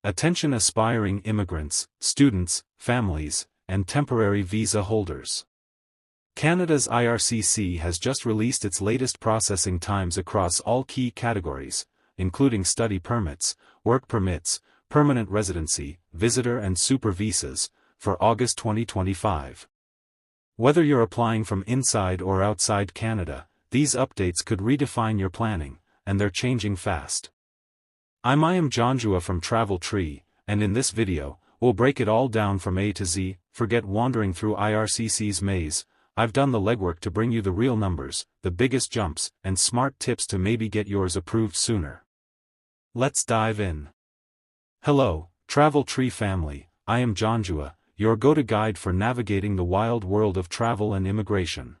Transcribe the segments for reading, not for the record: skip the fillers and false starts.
Attention aspiring immigrants, students, families, and temporary visa holders. Canada's IRCC has just released its latest processing times across all key categories, including study permits, work permits, permanent residency, visitor and super visas, for August 2025. Whether you're applying from inside or outside Canada, these updates could redefine your planning, and they're changing fast. I'm Joshua from Travel Tree, and in this video, we'll break it all down from A to Z. Forget wandering through IRCC's maze. I've done the legwork to bring you the real numbers, the biggest jumps, and smart tips to maybe get yours approved sooner. Let's dive in. Hello, Travel Tree family, I am Joshua, your go-to guide for navigating the wild world of travel and immigration.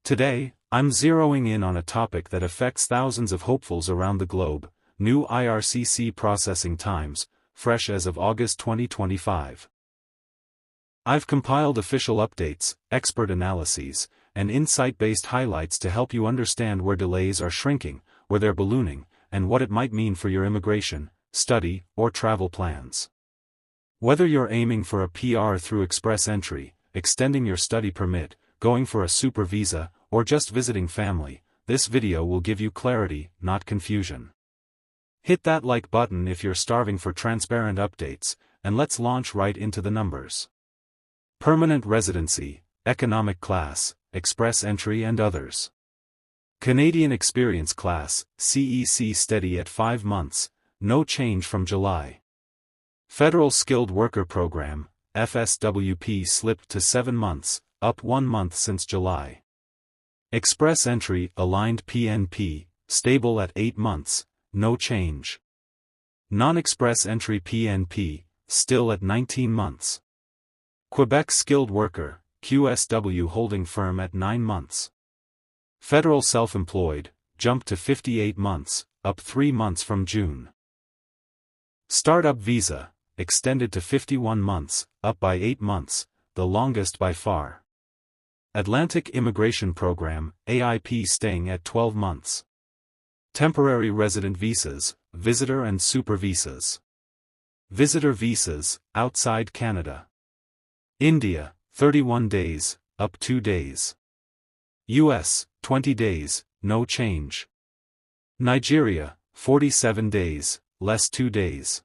Today, I'm zeroing in on a topic that affects thousands of hopefuls around the globe: new IRCC processing times, fresh as of August 2025. I've compiled official updates, expert analyses, and insight-based highlights to help you understand where delays are shrinking, where they're ballooning, and what it might mean for your immigration, study, or travel plans. Whether you're aiming for a PR through express entry, extending your study permit, going for a super visa, or just visiting family, this video will give you clarity, not confusion. Hit that like button if you're starving for transparent updates, and let's launch right into the numbers. Permanent residency, economic class, express entry and others. Canadian Experience Class, CEC steady at 5 months, no change from July. Federal Skilled Worker Program, FSWP slipped to 7 months, up 1 month since July. Express Entry Aligned PNP, stable at 8 months, no change. Non-Express Entry PNP, still at 19 months. Quebec Skilled Worker, QSW holding firm at 9 months. Federal Self-Employed, jumped to 58 months, up 3 months from June. Startup Visa, extended to 51 months, up by 8 months, the longest by far. Atlantic Immigration Program, AIP staying at 12 months. Temporary Resident Visas, Visitor and Super Visas. Visitor Visas, outside Canada. India, 31 days, up 2 days. US, 20 days, no change. Nigeria, 47 days, less 2 days.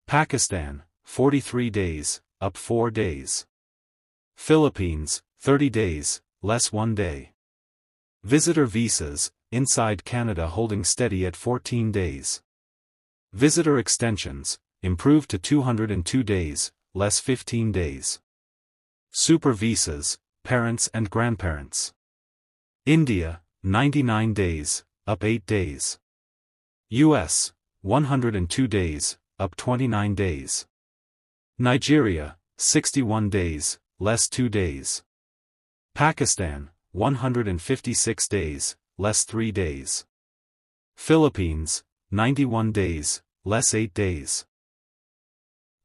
Pakistan, 43 days, up 4 days. Philippines, 30 days, less 1 day. Visitor visas, inside Canada holding steady at 14 days. Visitor extensions, improved to 202 days, less 15 days. Super visas, parents and grandparents. India, 99 days, up 8 days. US, 102 days, up 29 days. Nigeria, 61 days, less 2 days. Pakistan, 156 days, less 3 days. Philippines, 91 days, less 8 days.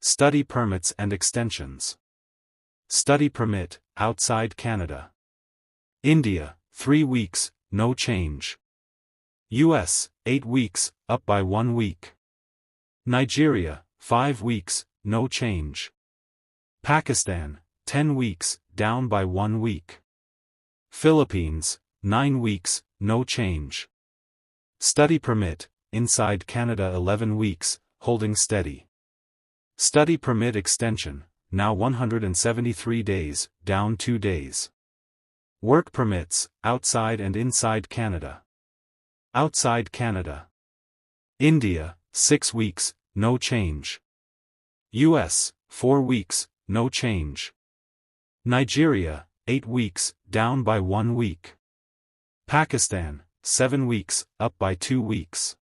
Study permits and extensions. Study permit, outside Canada. India, 3 weeks, no change. US, 8 weeks, up by 1 week. Nigeria, 5 weeks, no change. Pakistan, 10 weeks, down by 1 week. Philippines, 9 weeks, no change. Study permit, inside Canada 11 weeks, holding steady. Study permit extension, now 173 days, down 2 days. Work permits, outside and inside Canada. Outside Canada. India, 6 weeks, no change. US, 4 weeks, no change. Nigeria, 8 weeks, down by 1 week. Pakistan, 7 weeks, up by 2 weeks.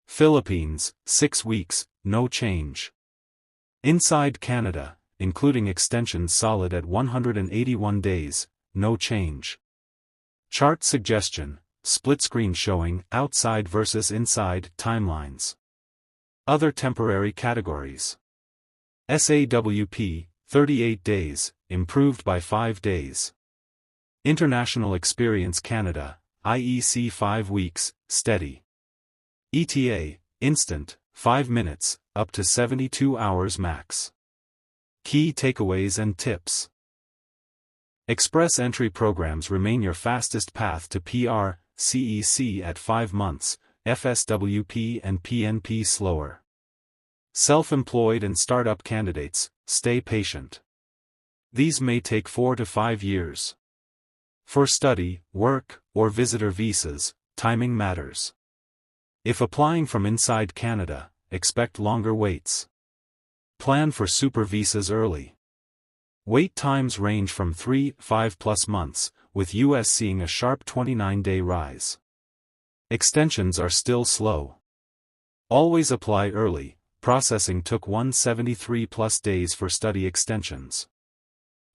Philippines, 6 weeks, no change. Inside Canada, including extensions solid at 181 days, no change. Chart suggestion, split screen showing outside versus inside timelines. Other temporary categories. SAWP, 38 days, improved by 5 days. International Experience Canada, IEC 5 weeks, steady. ETA, instant, 5 minutes, up to 72 hours max. Key takeaways and tips. Express entry programs remain your fastest path to PR, CEC at 5 months, FSWP and PNP slower. Self-employed and startup candidates, stay patient. These may take 4 to 5 years. For study, work, or visitor visas, timing matters. If applying from inside Canada, expect longer waits. Plan for super visas early. Wait times range from 3-5+ months, with US seeing a sharp 29-day rise. Extensions are still slow. Always apply early. Processing took 173+ days for study extensions.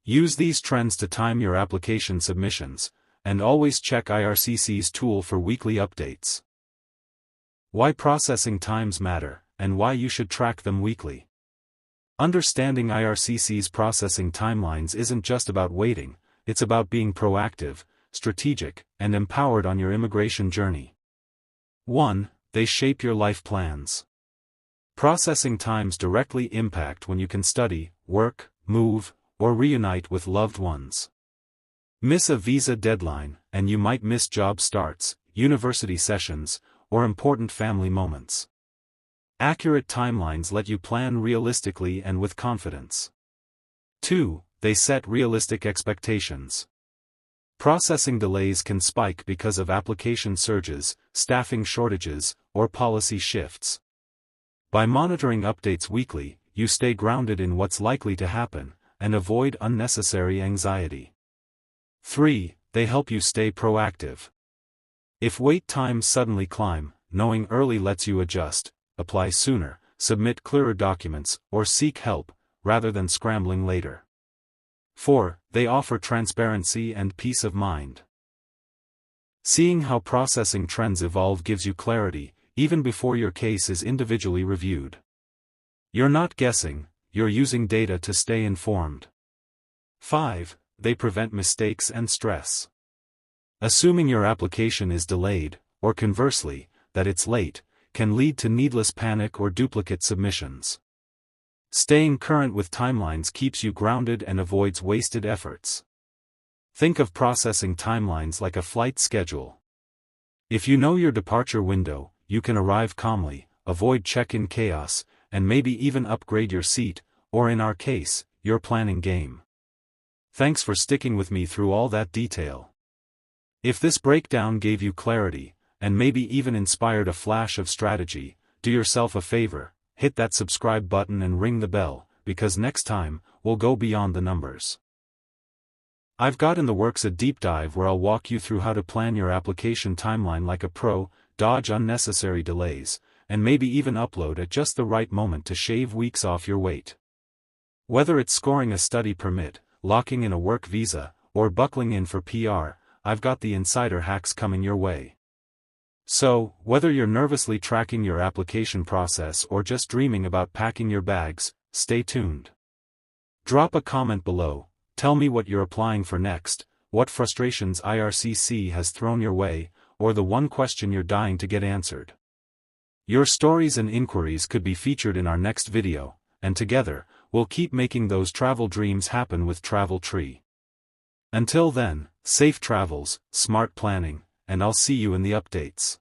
Use these trends to time your application submissions, and always check IRCC's tool for weekly updates. Why processing times matter, and why you should track them weekly. Understanding IRCC's processing timelines isn't just about waiting, it's about being proactive, strategic, and empowered on your immigration journey. 1. They shape your life plans. Processing times directly impact when you can study, work, move, or reunite with loved ones. Miss a visa deadline, and you might miss job starts, university sessions, or important family moments. Accurate timelines let you plan realistically and with confidence. 2. They set realistic expectations. Processing delays can spike because of application surges, staffing shortages, or policy shifts. By monitoring updates weekly, you stay grounded in what's likely to happen, and avoid unnecessary anxiety. 3. They help you stay proactive. If wait times suddenly climb, knowing early lets you adjust, apply sooner, submit clearer documents, or seek help, rather than scrambling later. 4. They offer transparency and peace of mind. Seeing how processing trends evolve gives you clarity, even before your case is individually reviewed. You're not guessing, you're using data to stay informed. 5. They prevent mistakes and stress. Assuming your application is delayed, or conversely, that it's late, can lead to needless panic or duplicate submissions. Staying current with timelines keeps you grounded and avoids wasted efforts. Think of processing timelines like a flight schedule. If you know your departure window, you can arrive calmly, avoid check-in chaos, and maybe even upgrade your seat, or in our case, your planning game. Thanks for sticking with me through all that detail. If this breakdown gave you clarity, and maybe even inspired a flash of strategy, do yourself a favor, hit that subscribe button and ring the bell, because next time, we'll go beyond the numbers. I've got in the works a deep dive where I'll walk you through how to plan your application timeline like a pro, dodge unnecessary delays, and maybe even upload at just the right moment to shave weeks off your wait. Whether it's scoring a study permit, locking in a work visa, or buckling in for PR, I've got the insider hacks coming your way. So, whether you're nervously tracking your application process or just dreaming about packing your bags, stay tuned. Drop a comment below, tell me what you're applying for next, what frustrations IRCC has thrown your way, or the one question you're dying to get answered. Your stories and inquiries could be featured in our next video, and together, we'll keep making those travel dreams happen with TravelTree. Until then, safe travels, smart planning, and I'll see you in the updates.